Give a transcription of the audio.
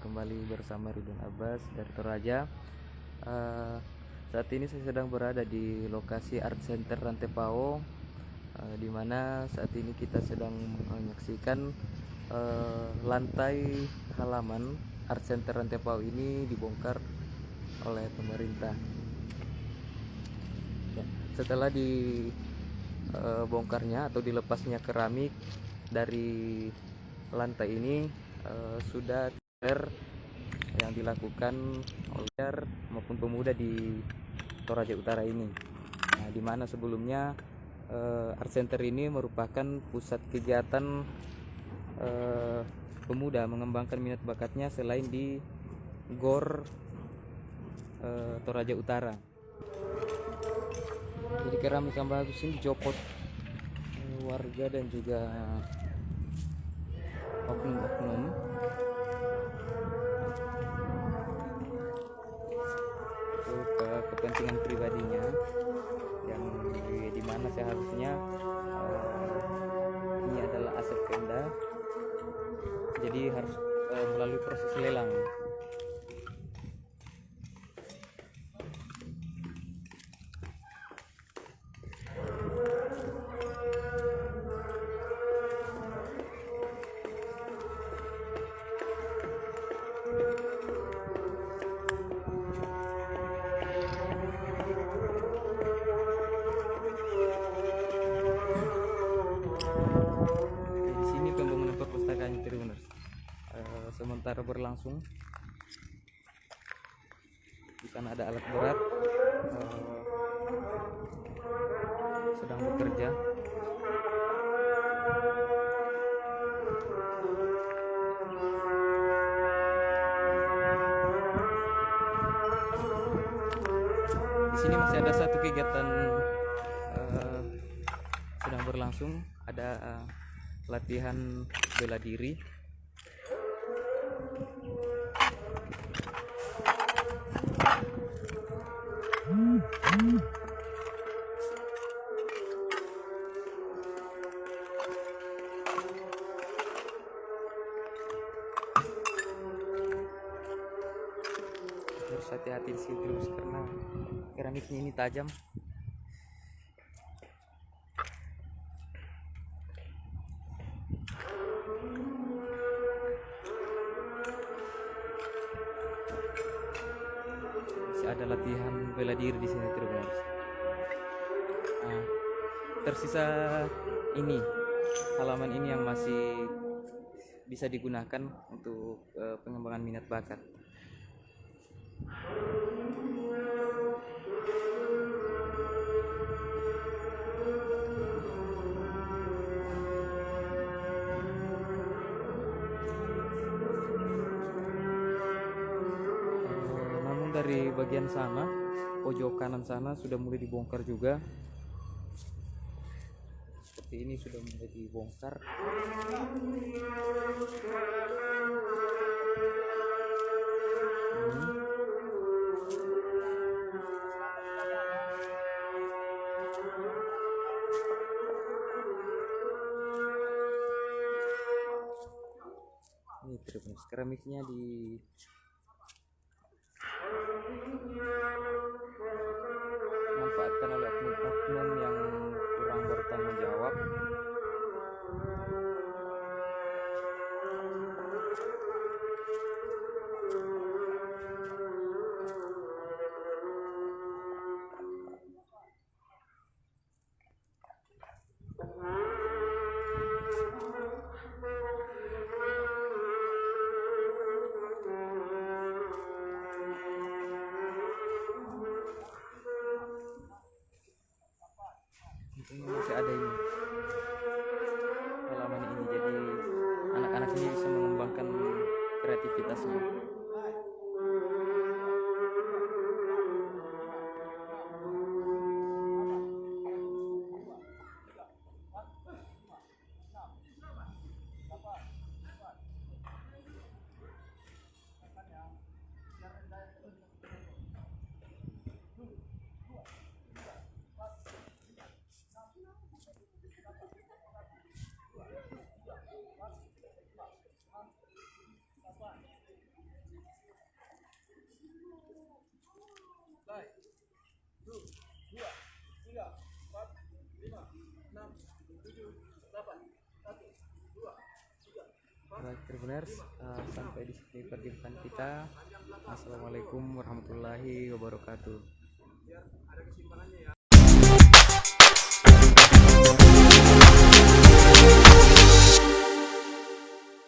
kembali bersama Ridwan Abbas dari Toraja. Eh, Saat ini saya sedang berada di lokasi Art Center Rantepao, di mana saat ini kita sedang menyaksikan lantai halaman Art Center Rantepao ini dibongkar oleh pemerintah. Ya, setelah dibongkarnya atau dilepasnya keramik dari lantai ini, sudah yang dilakukan oleh maupun pemuda di Toraja Utara ini. Nah, di mana sebelumnya Art Center ini merupakan pusat kegiatan pemuda mengembangkan minat bakatnya selain di GOR Toraja Utara. Jadi keramik yang bagus ini dicopot warga dan juga oknum-oknum untuk kepentingan pribadinya, yang dimana seharusnya ini adalah aset Pemda, jadi harus melalui proses lelang. Di sini pembangunan perpustakaan Tribuners sementara berlangsung. Di sana ada alat berat sedang bekerja. Di sini masih ada satu kegiatan sedang berlangsung, ada latihan bela diri. Harus hati-hati di sini terus karena keramiknya ini tajam. Masih ada latihan bela diri di sini terus. Nah, tersisa ini halaman ini yang masih bisa digunakan untuk pengembangan minat bakat. Namun dari bagian sana, pojok kanan sana sudah mulai dibongkar juga. Seperti ini sudah mulai dibongkar. Ini terus keramiknya dimanfaatkan oleh oknum-oknum yang kurang bertanggung jawab. Masih ada ini halaman ini, jadi anak-anak ini bisa mengembangkan kreativitasnya. Baik, Tribuners, sampai di sini perjumpaan kita. Assalamualaikum warahmatullahi wabarakatuh.